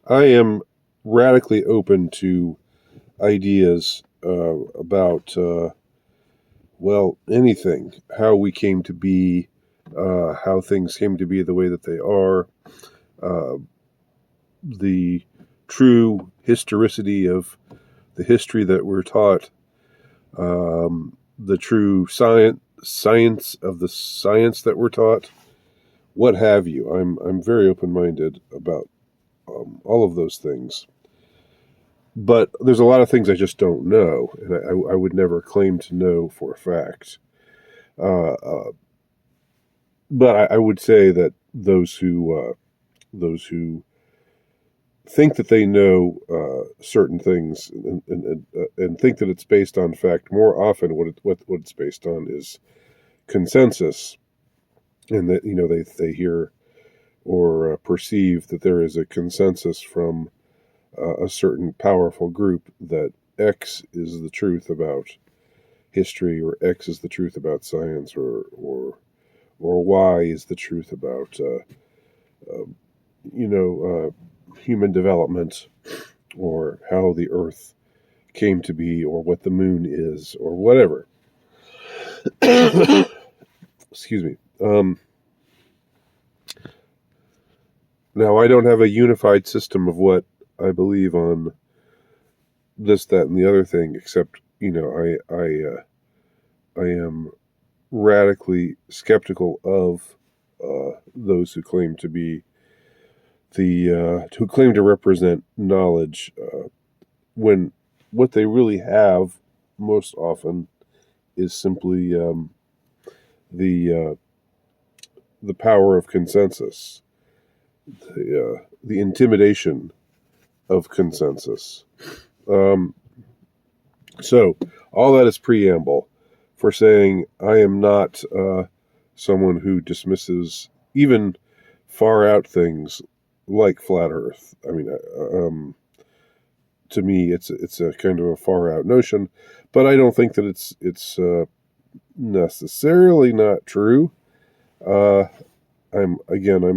I am radically open to ideas about, well, anything, how we came to be, how things came to be the way that they are, uh, the true historicity of the history that we're taught, the true science of the science that we're taught, what have you. I'm very open minded about all of those things. But there's a lot of things I just don't know, and I would never claim to know for a fact. Uh, uh, but I would say that those who think that they know certain things and think that it's based on fact, more often what it's based on is consensus, and that they hear or perceive that there is a consensus from a certain powerful group that X is the truth about history, or X is the truth about science, or Y is the truth about uh, you know human development, or how the Earth came to be, or what the moon is, or whatever. Excuse me. Now, I don't have a unified system of what I believe on this, that, and the other thing, except I am radically skeptical of those who claim to be who claim to represent knowledge, when what they really have most often is simply the the power of consensus, the intimidation of consensus. Um, so all that is preamble for saying I am not someone who dismisses even far out things like flat Earth. I mean, to me, it's a kind of a far out notion, but I don't think that it's necessarily not true. Uh, I'm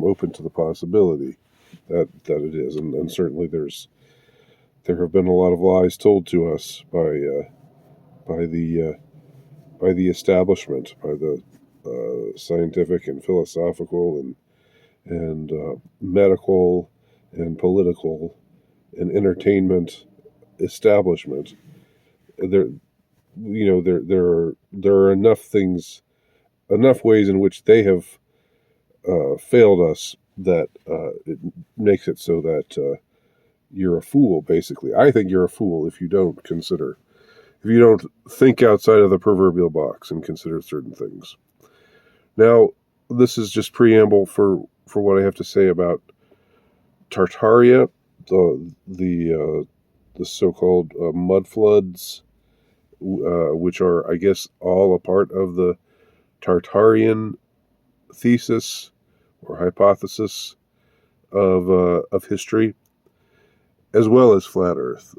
open to the possibility that it is, and certainly there have been a lot of lies told to us by the establishment, by the scientific and philosophical and medical and political and entertainment establishment. There, there are enough ways in which they have failed us that it makes it so that you're a fool. Basically, I think you're a fool if you don't think outside of the proverbial box and consider certain things. Now, this is just preamble for what I have to say about Tartaria, the so-called mud floods, which are, I guess, all a part of the Tartarian thesis or hypothesis of history, as well as flat Earth.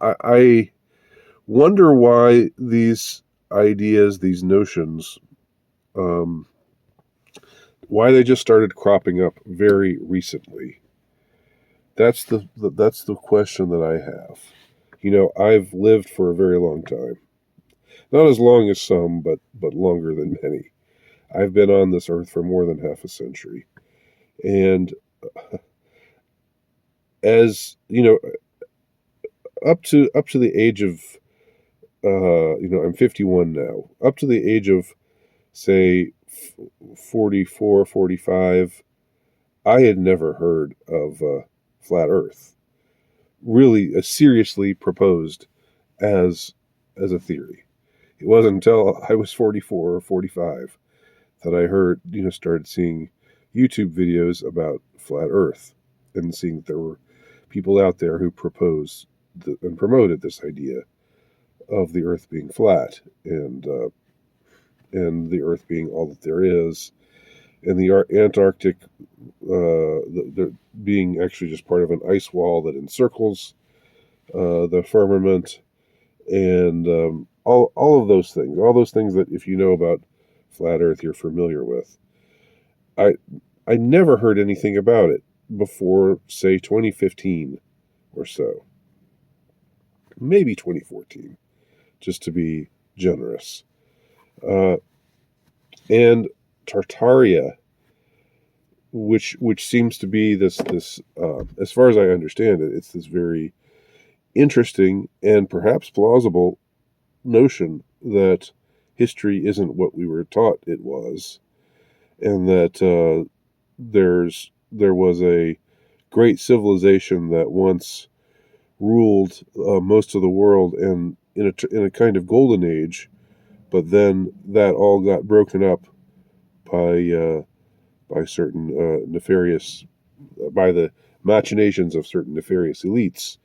I wonder why these ideas, these notions, um, why they just started cropping up very recently. That's the question that I have. I've lived for a very long time, not as long as some, but longer than many. I've been on this earth for more than half a century, and as you know, up to the age of I'm 51 now. Up to the age of, say, 44, 45, I had never heard of flat Earth really seriously proposed as a theory. It wasn't until I was 44 or 45 that I started seeing YouTube videos about flat Earth, and seeing that there were people out there who proposed and promoted this idea of the Earth being flat, and the Earth being all that there is, and the Antarctic the being actually just part of an ice wall that encircles the firmament, and all of those things, all those things that if you know about flat Earth you're familiar with. I I never heard anything about it before, say, 2015 or so. Maybe 2014, just to be generous. Uh, and Tartaria, which seems to be this as far as I understand it, it's this very interesting and perhaps plausible notion that history isn't what we were taught it was, and that there was a great civilization that once ruled most of the world, and in a kind of golden age, but then that all got broken up by certain nefarious by the machinations of certain nefarious elites,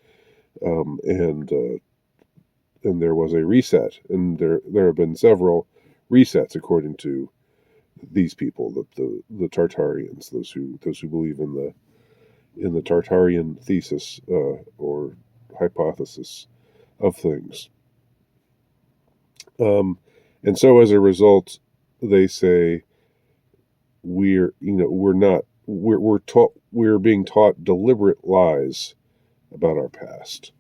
and there was a reset, and there have been several resets according to these people, the Tartarians, those who believe in the Tartarian thesis or hypothesis of things. And so as a result, they say we're being taught deliberate lies about our past.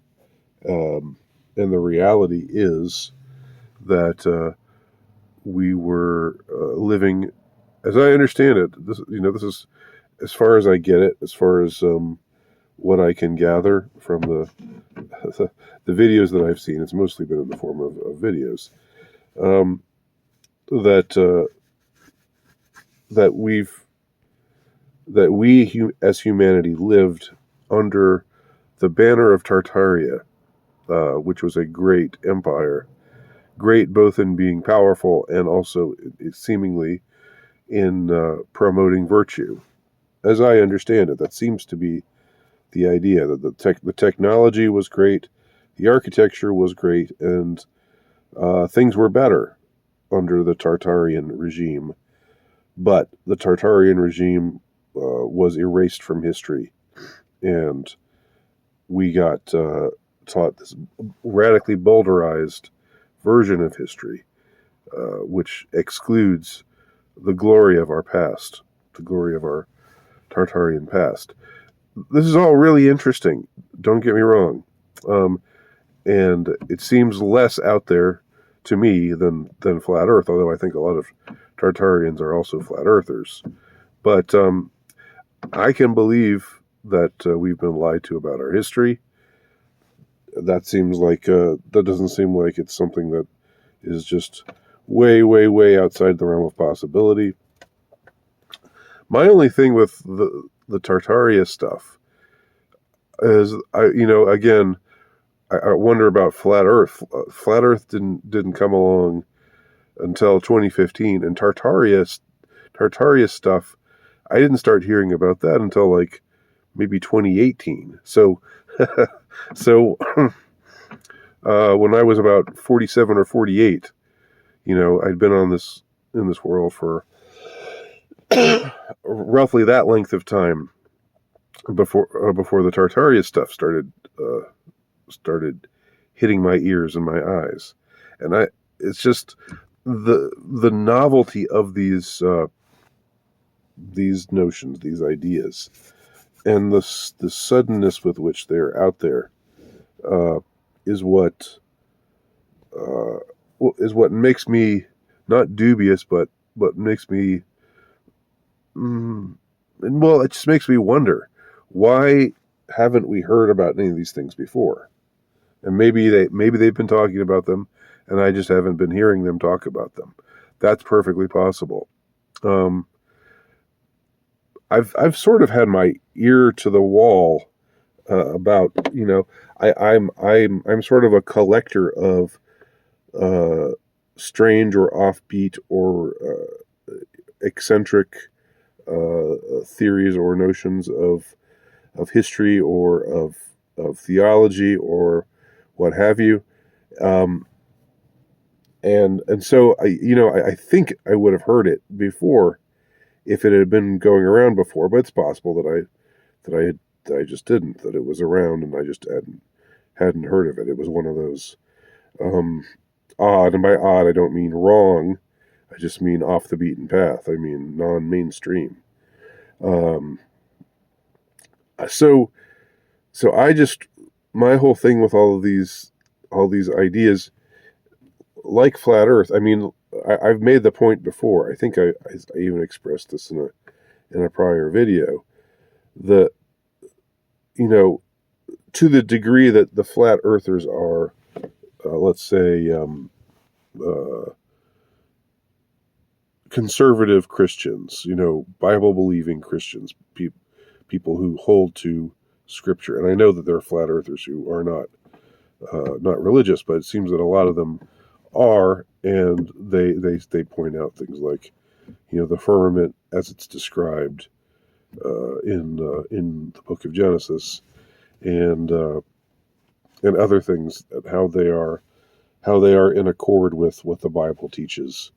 And the reality is that we were living, as I understand it, this is as far as I get it, as far as what I can gather from the videos that I've seen. It's mostly been in the form of videos. Um, that that we as humanity lived under the banner of Tartaria, which was a great empire, great both in being powerful and also seemingly in promoting virtue. As I understand it, that seems to be the idea, that the technology was great, the architecture was great, and things were better under the Tartarian regime. But the Tartarian regime was erased from history, and we got taught this radically bowdlerized version of history, which excludes the glory of our past, the glory of our Tartarian past. This is all really interesting. Don't get me wrong, and it seems less out there to me than flat Earth. Although I think a lot of Tartarians are also flat Earthers, but I can believe that we've been lied to about our history. That seems like that doesn't seem like it's something that is just way, way, way outside the realm of possibility. My only thing with the Tartaria stuff is, again, I wonder about flat Earth. Flat Earth didn't come along until 2015, and Tartaria stuff, I didn't start hearing about that until like maybe 2018. So, so when I was about 47 or 48, I'd been in this world for roughly that length of time before the Tartaria stuff started hitting my ears and my eyes, and it's just the novelty of these notions, these ideas, and the suddenness with which they're out there uh, is what uh, is what makes me not dubious, but makes me well, it just makes me wonder, why haven't we heard about any of these things before? And maybe they've been talking about them, and I just haven't been hearing them talk about them. That's perfectly possible. Um, I've sort of had my ear to the wall about, I'm sort of a collector of strange or offbeat or eccentric theories or notions of history or of theology or what have you. Um, and so I think I would have heard it before if it had been going around before, but it's possible that I just didn't, that it was around and I just hadn't heard of it. It was one of those um, odd, and by odd I don't mean wrong. I just mean off the beaten path. I mean non-mainstream. Um, so I just, my whole thing with all these ideas, like flat Earth. I mean, I've made the point before. I think I even expressed this in a prior video. The you know, to the degree that the flat earthers are, let's say, uh, conservative Christians, Bible believing Christians, people who hold to Scripture. And I know that there are flat earthers who are not religious, but it seems that a lot of them are, and they point out things like, the firmament as it's described in the book of Genesis, and other things, how they are in accord with what the Bible teaches,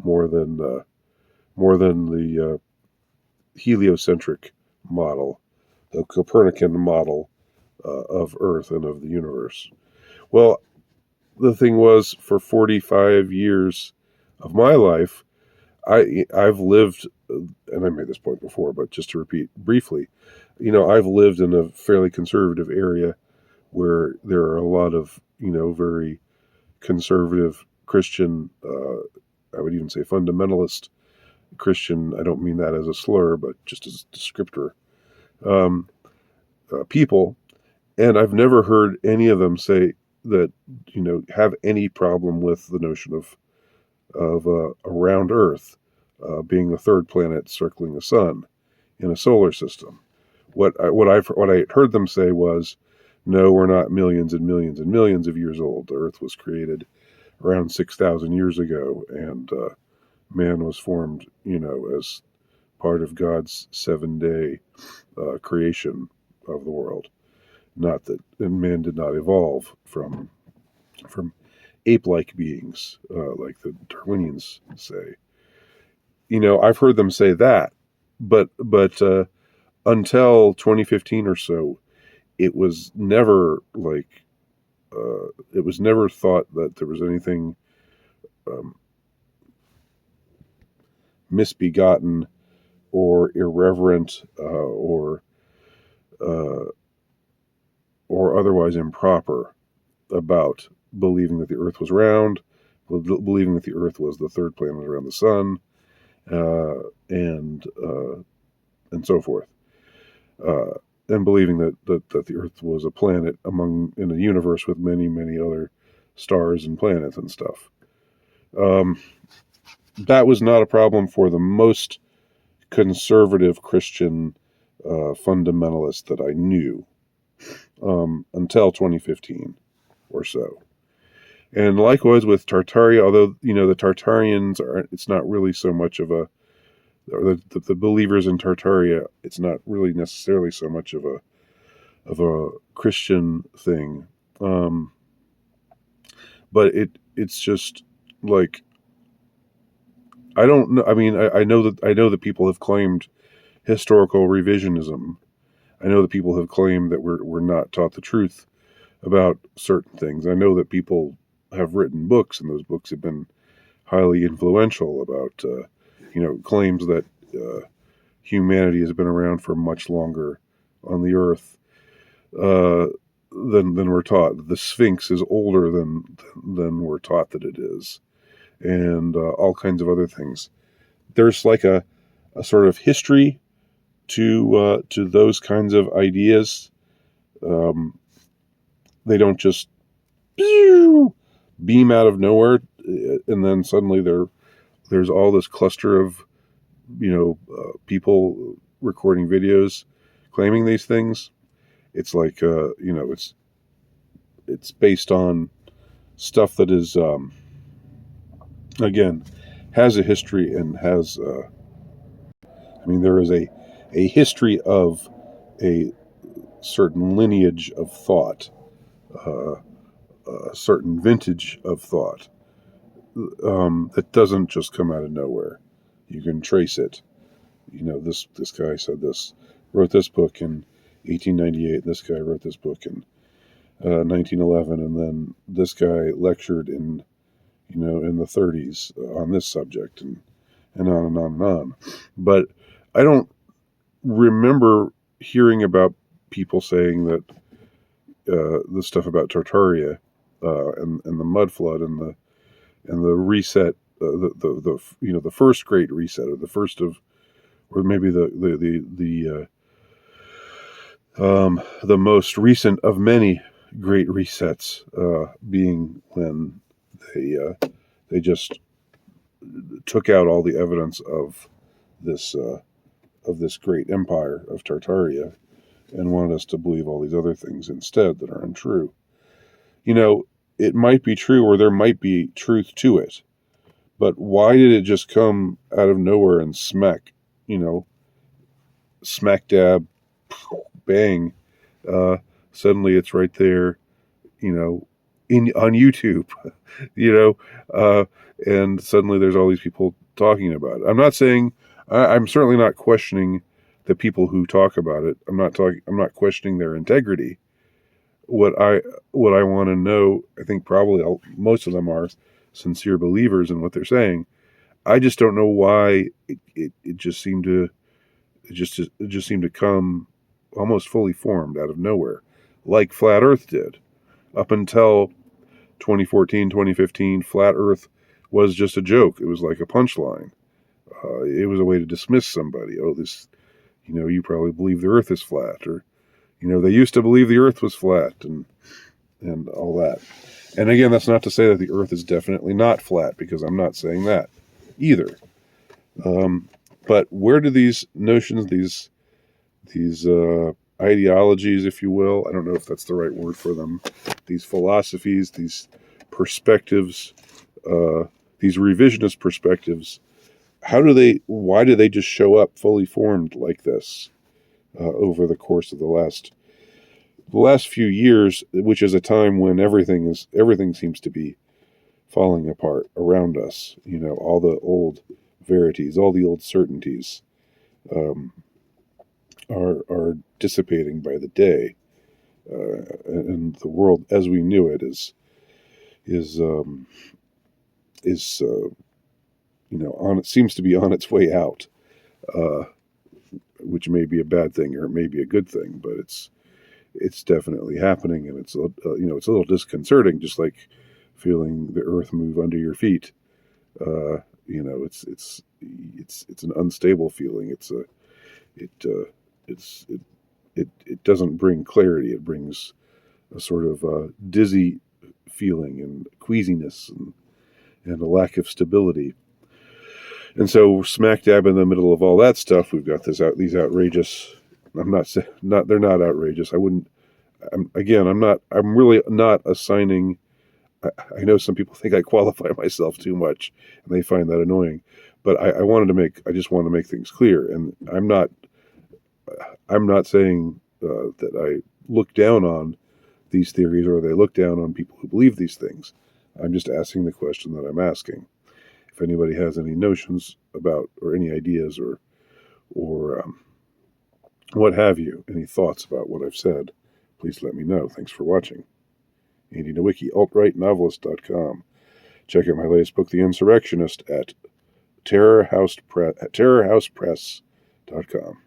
more than the heliocentric model, the Copernican model of Earth and of the universe. Well, the thing was, for 45 years of my life, I've lived, and I made this point before, but just to repeat briefly, I've lived in a fairly conservative area where there are a lot of, very conservative Christian, I would even say fundamentalist Christian. I don't mean that as a slur, but just as a descriptor. Um, People, and I've never heard any of them say that, have any problem with the notion of a round Earth being the third planet circling the sun in a solar system. What I heard them say was, no, we're not millions and millions and millions of years old. The Earth was created around 6,000 years ago, and man was formed, as part of God's 7-day creation of the world. Not that, and man did not evolve from ape-like beings, like the Darwinians say. I've heard them say that, but until 2015 or so, it was never it was never thought that there was anything um, misbegotten or irreverent uh, or otherwise improper about believing that the Earth was round, believing that the Earth was the third planet around the sun, uh, and and so forth, uh, and believing that the Earth was a planet in a universe with many other stars and planets and stuff. Um, that was not a problem for the most conservative Christian fundamentalist that I knew until 2015 or so. And likewise with Tartaria, although, the Tartarians it's not really so much of a, or the believers in Tartaria, it's not really necessarily so much of a Christian thing. Um, but it's just like, I don't know. I mean, I know that people have claimed historical revisionism. I know that people have claimed that we're not taught the truth about certain things. I know that people have written books, and those books have been highly influential about claims that humanity has been around for much longer on the earth uh, than we're taught. The Sphinx is older than we're taught that it is, and all kinds of other things. There's like a sort of history to those kinds of ideas. Um, they don't just beam out of nowhere, and then suddenly there's all this cluster of people recording videos claiming these things. It's like it's based on stuff that is again has a history and has I mean, there is a history of a certain lineage of thought, uh, a certain vintage of thought that doesn't just come out of nowhere. You can trace it. This guy wrote this book in 1898. This guy wrote this book in 1911, and then this guy lectured in the 30s on this subject, and on and on and on. But I don't. remember hearing about people saying that the stuff about Tartaria and the mud flood and the reset, the first great reset, or the first of, or maybe the most recent of many great resets, being when they just took out all the evidence of this great empire of Tartaria and wanted us to believe all these other things instead that are untrue. It might be true, or there might be truth to it, but why did it just come out of nowhere and smack dab, bang, suddenly it's right there, on YouTube, you know, uh, and suddenly there's all these people talking about it. I'm certainly not questioning the people who talk about it. I'm not questioning their integrity. What I want to know, I think probably most of them are sincere believers in what they're saying. I just don't know why it just seemed to come almost fully formed out of nowhere, like Flat Earth did. Up until 2014, 2015, Flat Earth was just a joke. It was like a punchline. It was a way to dismiss somebody. Oh, you probably believe the Earth is flat, or they used to believe the Earth was flat, and all that. And again, that's not to say that the Earth is definitely not flat, because I'm not saying that either. But where do these notions, these ideologies, if you will, I don't know if that's the right word for them, these philosophies, these perspectives, these revisionist perspectives, why do they just show up fully formed like this over the course of the last few years, which is a time when everything seems to be falling apart around us. All the old verities, all the old certainties, are dissipating by the day, and the world as we knew it seems to be on its way out, which may be a bad thing or it may be a good thing, but it's definitely happening, and it's it's a little disconcerting, just like feeling the earth move under your feet. It's an unstable feeling. It doesn't bring clarity. It brings a sort of dizzy feeling and queasiness and a lack of stability. And so smack dab in the middle of all that stuff, we've got these outrageous. I'm not saying they're not outrageous. I'm really not assigning. I know some people think I qualify myself too much, and they find that annoying. But I just want to make things clear, and I'm not saying that I look down on these theories, or they look down on people who believe these things. I'm just asking the question that I'm asking. If anybody has any notions about, or any ideas, or what have you, any thoughts about what I've said, please let me know. Thanks for watching. Andy Nowicki, altrightnovelist.com. Check out my latest book, The Insurrectionist, at terrorhousepress.com.